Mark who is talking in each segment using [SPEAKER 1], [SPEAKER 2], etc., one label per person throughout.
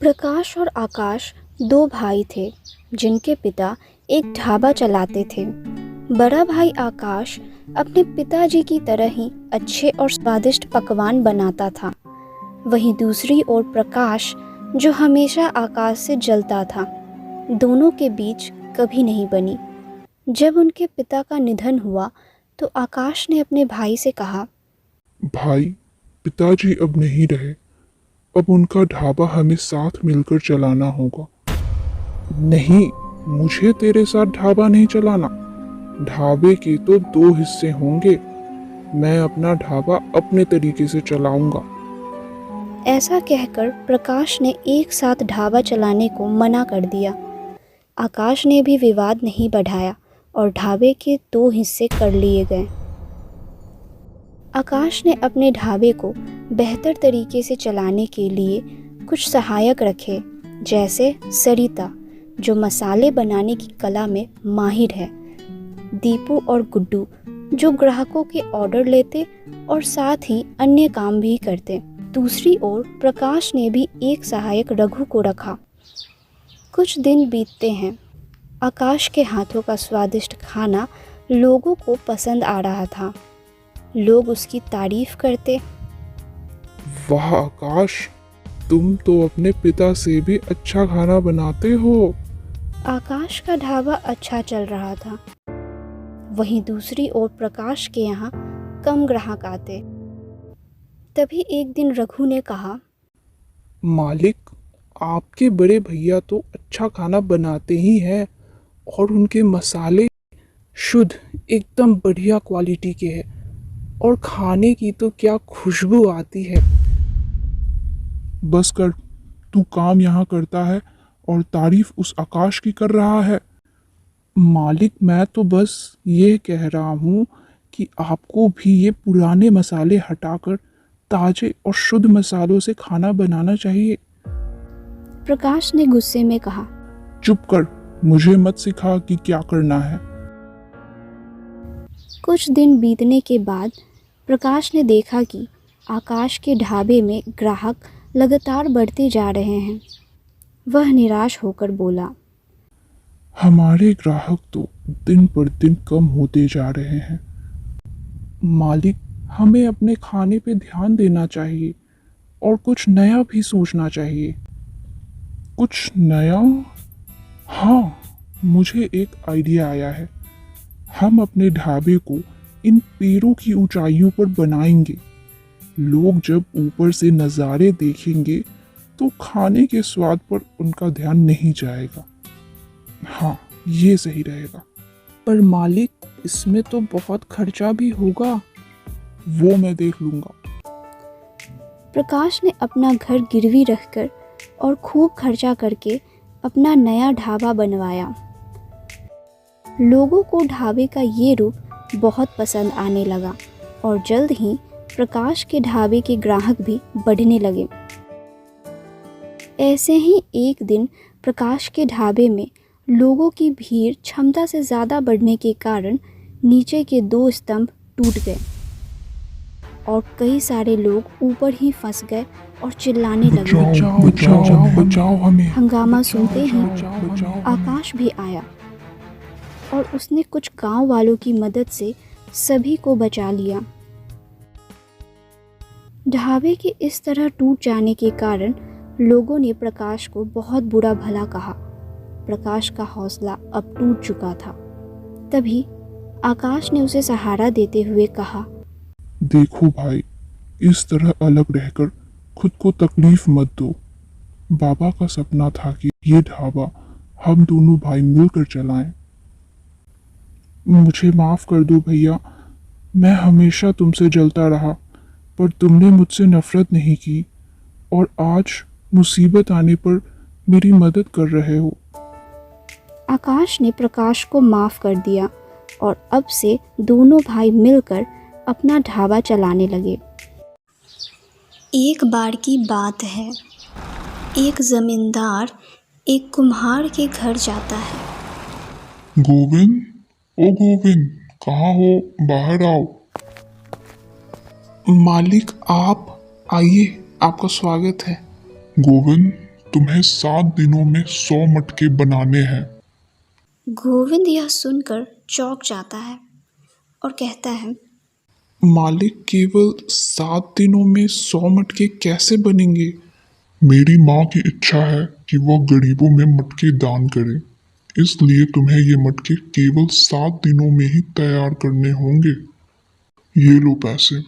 [SPEAKER 1] प्रकाश और आकाश दो भाई थे जिनके पिता एक ढाबा चलाते थे। बड़ा भाई आकाश अपने पिताजी की तरह ही अच्छे और स्वादिष्ट पकवान बनाता था। वहीं दूसरी ओर प्रकाश, जो हमेशा आकाश से जलता था, दोनों के बीच कभी नहीं बनी। जब उनके पिता का निधन हुआ तो आकाश ने अपने भाई से कहा,
[SPEAKER 2] भाई, पिताजी अब नहीं रहे। अब उनका ढाबा हमें साथ मिलकर चलाना होगा। नहीं, मुझे तेरे साथ ढाबा नहीं चलाना। ढाबे के तो दो हिस्से होंगे। मैं अपना ढाबा अपने तरीके से चलाऊंगा।
[SPEAKER 1] ऐसा कहकर प्रकाश ने एक साथ ढाबा चलाने को मना कर दिया। आकाश ने भी विवाद नहीं बढ़ाया और ढाबे के दो हिस्से कर लिए गए। आकाश ने अपने ढाबे को बेहतर तरीके से चलाने के लिए कुछ सहायक रखे, जैसे सरिता, जो मसाले बनाने की कला में माहिर है, दीपू और गुड्डू, जो ग्राहकों के ऑर्डर लेते और साथ ही अन्य काम भी करते। दूसरी ओर प्रकाश ने भी एक सहायक रघु को रखा। कुछ दिन बीतते हैं। आकाश के हाथों का स्वादिष्ट खाना लोगों को पसंद आ रहा था। लोग उसकी तारीफ करते।
[SPEAKER 2] वाह आकाश, तुम तो अपने पिता से भी अच्छा खाना बनाते हो।
[SPEAKER 1] आकाश का ढाबा अच्छा चल रहा था। वहीं दूसरी ओर प्रकाश के यहाँ कम ग्राहक आते। तभी एक दिन रघु ने कहा,
[SPEAKER 2] मालिक, आपके बड़े भैया तो अच्छा खाना बनाते ही हैं और उनके मसाले शुद्ध, एकदम बढ़िया क्वालिटी के हैं और खाने की तो क्या खुशबू आती है। बस कर, तू काम यहाँ करता है और तारीफ उस आकाश की कर रहा है। मालिक, मैं तो बस ये कह रहा हूँ कि आपको भी ये पुराने मसाले हटाकर ताजे और शुद्ध मसालों से खाना बनाना चाहिए।
[SPEAKER 1] प्रकाश ने गुस्से में कहा,
[SPEAKER 2] चुप कर, मुझे मत सिखा कि क्या करना है।
[SPEAKER 1] कुछ दिन बीतने के बाद प्रकाश ने देखा कि आकाश के ढाबे में ग्राहक लगातार बढ़ते जा रहे हैं। वह निराश होकर बोला,
[SPEAKER 2] हमारे ग्राहक तो दिन पर दिन कम होते जा रहे हैं। मालिक, हमें अपने खाने पे ध्यान देना चाहिए और कुछ नया भी सोचना चाहिए। कुछ नया? हाँ, मुझे एक आइडिया आया है। हम अपने ढाबे को इन पेड़ों की ऊंचाइयों पर बनाएंगे। लोग जब ऊपर से नज़ारे देखेंगे तो खाने के स्वाद पर उनका ध्यान नहीं जाएगा। हाँ, ये सही रहेगा। पर मालिक, इसमें तो बहुत खर्चा भी होगा। वो मैं देख लूंगा।
[SPEAKER 1] प्रकाश ने अपना घर गिरवी रखकर और खूब खर्चा करके अपना नया ढाबा बनवाया। लोगों को ढाबे का ये रूप बहुत पसंद आने लगा और जल्द ही प्रकाश के ढाबे के ग्राहक भी बढ़ने लगे। ऐसे ही एक दिन प्रकाश के ढाबे में लोगों की भीड़ क्षमता से ज़्यादा बढ़ने के कारण नीचे के दो स्तंभ टूट गए और कई सारे लोग ऊपर ही फंस गए और चिल्लाने लगे।
[SPEAKER 2] बचाओ, बचाओ, बचाओ हमें।
[SPEAKER 1] हंगामा सुनते ही आकाश भी आया और उसने कुछ गांव वालों की मदद से सभी को बचा लिया। ढाबे के इस तरह टूट जाने के कारण लोगों ने प्रकाश को बहुत बुरा भला कहा। प्रकाश का हौसला अब टूट चुका था। तभी आकाश ने उसे सहारा देते हुए कहा,
[SPEAKER 2] देखो भाई, इस तरह अलग रहकर खुद को तकलीफ मत दो। बाबा का सपना था कि ये ढाबा हम दोनों भाई मिलकर चलाएं। मुझे माफ कर दो भैया, मैं हमेशा तुमसे जलता रहा, पर तुमने मुझसे नफरत नहीं की और आज मुसीबत आने पर मेरी मदद कर रहे हो।
[SPEAKER 1] आकाश ने प्रकाश को माफ कर दिया और अब से दोनों भाई मिलकर अपना ढाबा चलाने लगे। एक बार की बात है। एक जमींदार एक कुम्हार के घर जाता है।
[SPEAKER 2] गोविंद, ओ गोविंद, कहाँ हो? बाहर आओ। मालिक, आप आइए, आपका स्वागत है। गोविंद,
[SPEAKER 3] तुम्हें 7 दिनों में 100 मटके बनाने हैं।
[SPEAKER 1] गोविंद यह सुनकर चौंक जाता है और कहता है,
[SPEAKER 2] मालिक, केवल 7 दिनों में 100 मटके कैसे बनेंगे?
[SPEAKER 3] मेरी माँ की इच्छा है कि वह गरीबों में मटके दान करे, इसलिए तुम्हें ये मटके केवल 7 दिनों में ही तैयार करने होंगे। ये लो पैसे।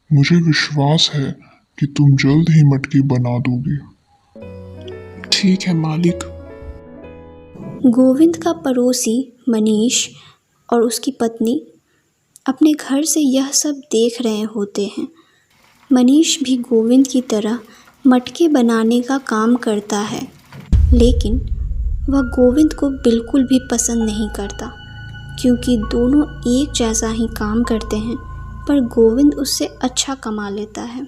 [SPEAKER 3] मुझे विश्वास है कि तुम जल्द ही मटके बना दोगे।
[SPEAKER 2] ठीक है मालिक।
[SPEAKER 1] गोविंद का पड़ोसी मनीष और उसकी पत्नी अपने घर से यह सब देख रहे होते हैं। मनीष भी गोविंद की तरह मटके बनाने का काम करता है, लेकिन वह गोविंद को बिल्कुल भी पसंद नहीं करता, क्योंकि दोनों एक जैसा ही काम करते हैं, पर गोविंद उससे अच्छा कमा लेता है।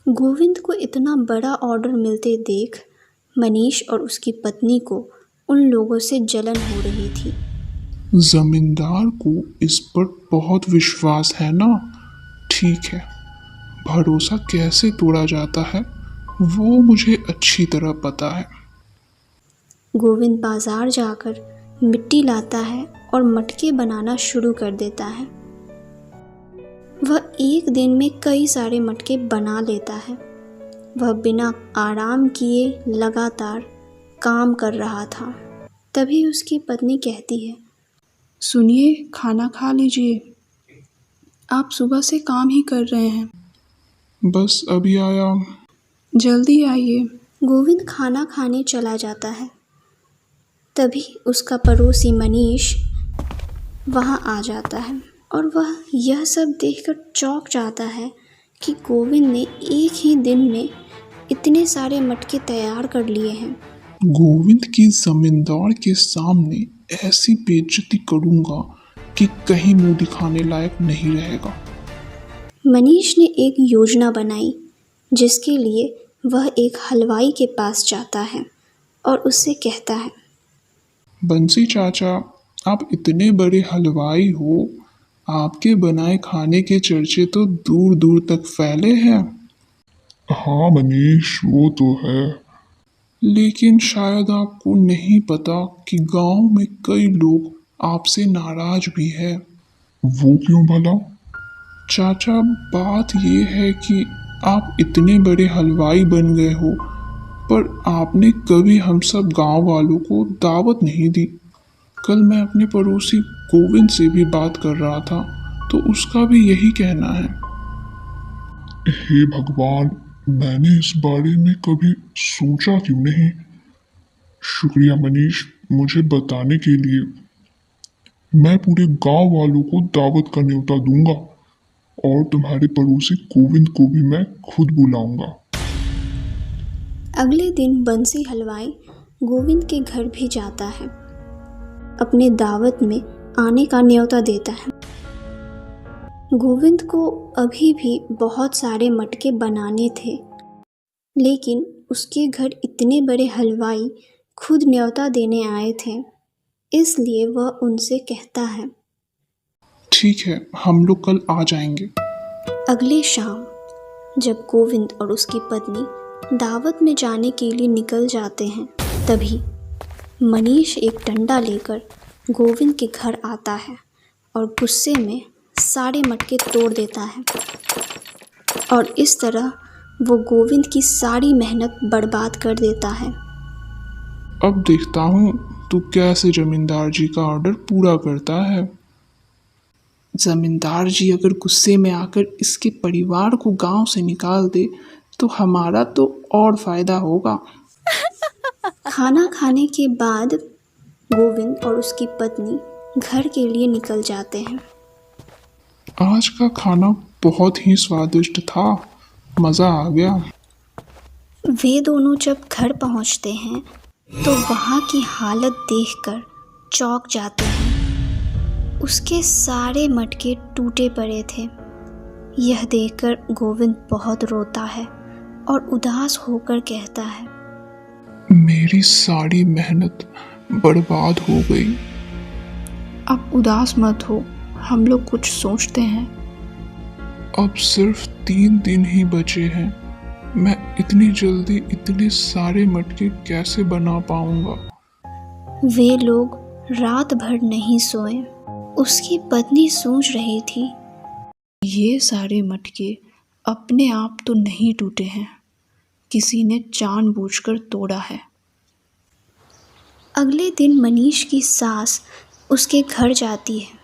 [SPEAKER 1] गोविंद को इतना बड़ा ऑर्डर मिलते देख मनीष और उसकी पत्नी को उन लोगों से जलन हो रही थी।
[SPEAKER 2] जमींदार को इस पर बहुत विश्वास है ना? ठीक है, भरोसा कैसे तोड़ा जाता है वो मुझे अच्छी तरह पता है।
[SPEAKER 1] गोविंद बाजार जाकर मिट्टी लाता है और मटके बनाना शुरू कर देता है। वह एक दिन में कई सारे मटके बना लेता है। वह बिना आराम किए लगातार काम कर रहा था। तभी उसकी पत्नी कहती है,
[SPEAKER 4] सुनिए, खाना खा लीजिए। आप सुबह से काम ही कर रहे हैं।
[SPEAKER 2] बस अभी आया।
[SPEAKER 4] जल्दी आइए।
[SPEAKER 1] गोविंद खाना खाने चला जाता है। तभी उसका पड़ोसी मनीष वहाँ आ जाता है और वह यह सब देखकर चौंक जाता है कि गोविंद ने एक ही दिन में इतने सारे मटके तैयार कर लिए हैं।
[SPEAKER 2] गोविंद की जमींदार के सामने ऐसी बेइज्जती करूंगा कि कहीं मुंह दिखाने लायक नहीं रहेगा।
[SPEAKER 1] मनीष ने एक योजना बनाई, जिसके लिए वह एक हलवाई के पास जाता है और उससे कहता है,
[SPEAKER 2] बंसी चाचा, आप इतने बड़े हलवाई हो, आपके बनाए खाने के चर्चे तो दूर दूर तक फैले हैं।
[SPEAKER 3] हाँ मनीष, वो तो है।
[SPEAKER 2] लेकिन शायद आपको नहीं पता कि गांव में कई लोग आपसे नाराज भी हैं।
[SPEAKER 3] वो क्यों भला?
[SPEAKER 2] चाचा, बात ये है कि आप इतने बड़े हलवाई बन गए हो, पर आपने कभी हम सब गांव वालों को दावत नहीं दी। कल मैं अपने पड़ोसी गोविंद से भी बात कर रहा था, तो उसका भी यही कहना है।
[SPEAKER 3] हे भगवान, मैंने इस बारे में कभी सोचा क्यों नहीं। शुक्रिया मनीष, मुझे बताने के लिए। मैं पूरे गांव वालों को दावत का न्योता दूंगा और तुम्हारे पड़ोसी गोविंद को भी मैं खुद बुलाऊंगा।
[SPEAKER 1] अगले दिन बंसी हलवाई गोविंद के घर भी जाता है, अपने दावत में आने का न्योता देता है। गोविंद को अभी भी बहुत सारे मटके बनाने थे, लेकिन उसके घर इतने बड़े हलवाई खुद न्योता देने आए थे, इसलिए वह उनसे कहता है,
[SPEAKER 2] ठीक है, हम लोग कल आ जाएंगे।
[SPEAKER 1] अगले शाम जब गोविंद और उसकी पत्नी दावत में जाने के लिए निकल जाते हैं, तभी मनीष एक डंडा लेकर गोविंद के घर आता है और गुस्से में सारे मटके तोड़ देता है और इस तरह वो गोविंद की सारी मेहनत बर्बाद कर देता है।
[SPEAKER 2] अब देखता हूँ तू कैसे जमींदार जी का ऑर्डर पूरा करता है। जमींदार जी अगर गुस्से में आकर इसके परिवार को गांव से निकाल दे तो हमारा तो और फायदा होगा।
[SPEAKER 1] खाना खाने के बाद गोविंद और उसकी पत्नी घर के लिए निकल जाते हैं।
[SPEAKER 2] आज का खाना बहुत ही स्वादिष्ट था, मज़ा आ गया।
[SPEAKER 1] वे दोनों जब घर पहुंचते हैं तो वहाँ की हालत देखकर चौंक जाते हैं। उसके सारे मटके टूटे पड़े थे। यह देखकर गोविंद बहुत रोता है और उदास होकर कहता है,
[SPEAKER 2] मेरी सारी मेहनत बर्बाद हो गई।
[SPEAKER 4] अब उदास मत हो, हम लोग कुछ सोचते हैं।
[SPEAKER 2] अब सिर्फ 3 दिन ही बचे हैं, मैं इतनी जल्दी इतने सारे मटके कैसे बना पाऊंगा?
[SPEAKER 1] वे लोग रात भर नहीं सोए। उसकी पत्नी सोच रही थी,
[SPEAKER 4] ये सारे मटके अपने आप तो नहीं टूटे हैं, किसी ने जानबूझकर तोड़ा है।
[SPEAKER 1] अगले दिन मनीष की सास उसके घर जाती है।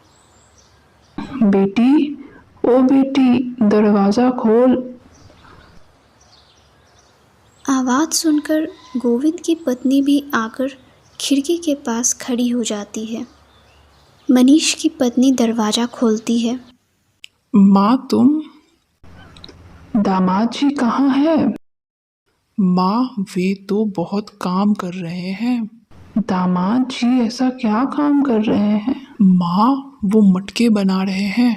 [SPEAKER 4] बेटी, ओ बेटी, दरवाज़ा खोल।
[SPEAKER 1] आवाज़ सुनकर गोविंद की पत्नी भी आकर खिड़की के पास खड़ी हो जाती है। मनीष की पत्नी दरवाज़ा खोलती है।
[SPEAKER 4] माँ, तुम? दामाद जी कहाँ है? माँ, वे तो बहुत काम कर रहे हैं। दामाद जी ऐसा क्या काम कर रहे हैं? माँ, वो मटके बना रहे हैं।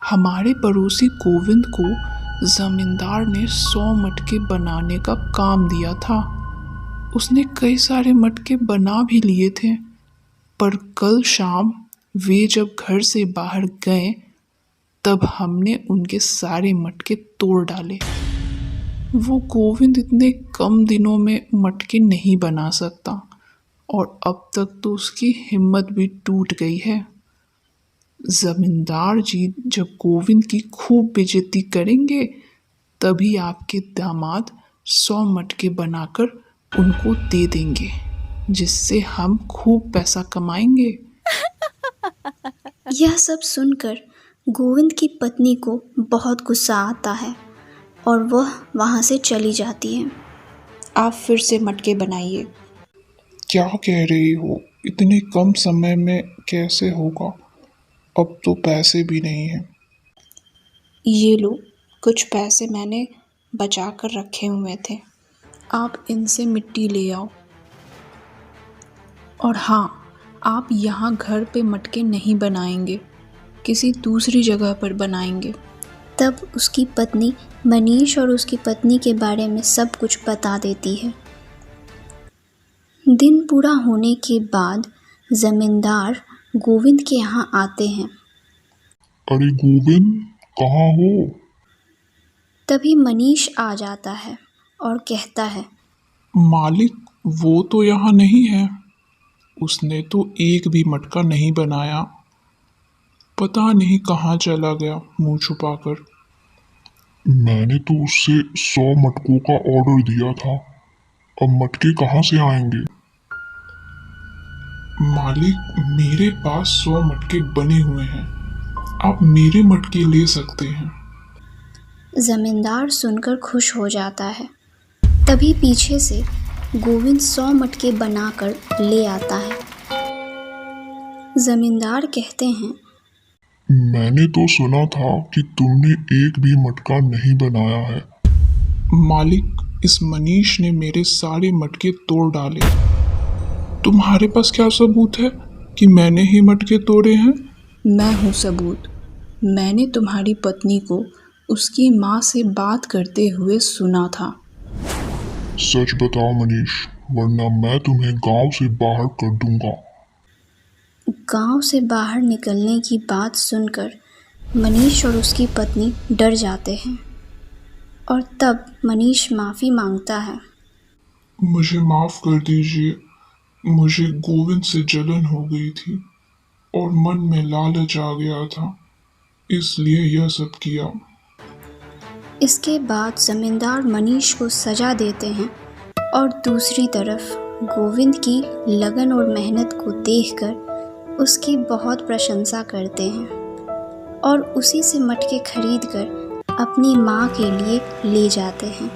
[SPEAKER 4] हमारे पड़ोसी गोविंद को जमींदार ने 100 मटके बनाने का काम दिया था। उसने कई सारे मटके बना भी लिए थे, पर कल शाम वे जब घर से बाहर गए तब हमने उनके सारे मटके तोड़ डाले। वो गोविंद इतने कम दिनों में मटके नहीं बना सकता और अब तक तो उसकी हिम्मत भी टूट गई है। जमींदार जी जब गोविंद की खूब बेइज्जती करेंगे तभी आपके दामाद 100 मटके बनाकर उनको दे देंगे, जिससे हम खूब पैसा कमाएंगे।
[SPEAKER 1] यह सब सुनकर गोविंद की पत्नी को बहुत गुस्सा आता है और वह वहाँ से चली जाती है।
[SPEAKER 4] आप फिर से मटके बनाइए।
[SPEAKER 2] क्या कह रही हो? इतने कम समय में कैसे होगा? अब तो पैसे भी नहीं हैं।
[SPEAKER 4] ये लो, कुछ पैसे मैंने बचा कर रखे हुए थे, आप इनसे मिट्टी ले आओ। और हाँ, आप यहाँ घर पे मटके नहीं बनाएंगे, किसी दूसरी जगह पर बनाएंगे।
[SPEAKER 1] तब उसकी पत्नी मनीष और उसकी पत्नी के बारे में सब कुछ बता देती है। दिन पूरा होने के बाद जमींदार गोविंद के यहाँ आते हैं।
[SPEAKER 3] अरे गोविंद, कहाँ हो?
[SPEAKER 1] तभी मनीष आ जाता है और कहता है,
[SPEAKER 2] मालिक, वो तो यहाँ नहीं है। उसने तो एक भी मटका नहीं बनाया। पता नहीं कहाँ चला गया मुंह छुपाकर।
[SPEAKER 3] मैंने तो उससे 100 मटकों का ऑर्डर दिया था, अब मटके कहाँ से आएंगे?
[SPEAKER 2] मालिक, मेरे पास 100 मटके बने हुए हैं। आप मेरे मटके ले सकते हैं।
[SPEAKER 1] जमींदार सुनकर खुश हो जाता है। तभी पीछे से गोविंद 100 मटके बनाकर ले आता है। जमींदार कहते हैं,
[SPEAKER 3] मैंने तो सुना था कि तुमने एक भी मटका नहीं बनाया है।
[SPEAKER 2] मालिक, इस मनीष ने मेरे सारे मटके तोड़ डाले। तुम्हारे पास क्या सबूत है कि मैंने ही मटके तोड़े हैं?
[SPEAKER 4] मैं हूँ सबूत। मैंने तुम्हारी पत्नी को उसकी माँ से बात करते हुए सुना था।
[SPEAKER 3] सच बताओ मनीष, वरना मैं तुम्हें गांव से बाहर कर दूंगा।
[SPEAKER 1] गांव से बाहर निकलने की बात सुनकर मनीष और उसकी पत्नी डर जाते हैं और तब मनीष माफ़ी मांगता है।
[SPEAKER 2] मुझे माफ़ कर दीजिए। मुझे गोविंद से जलन हो गई थी और मन में लालच आ गया था, इसलिए यह सब किया।
[SPEAKER 1] इसके बाद जमींदार मनीष को सजा देते हैं और दूसरी तरफ गोविंद की लगन और मेहनत को देखकर उसकी बहुत प्रशंसा करते हैं और उसी से मटके खरीदकर अपनी माँ के लिए ले जाते हैं।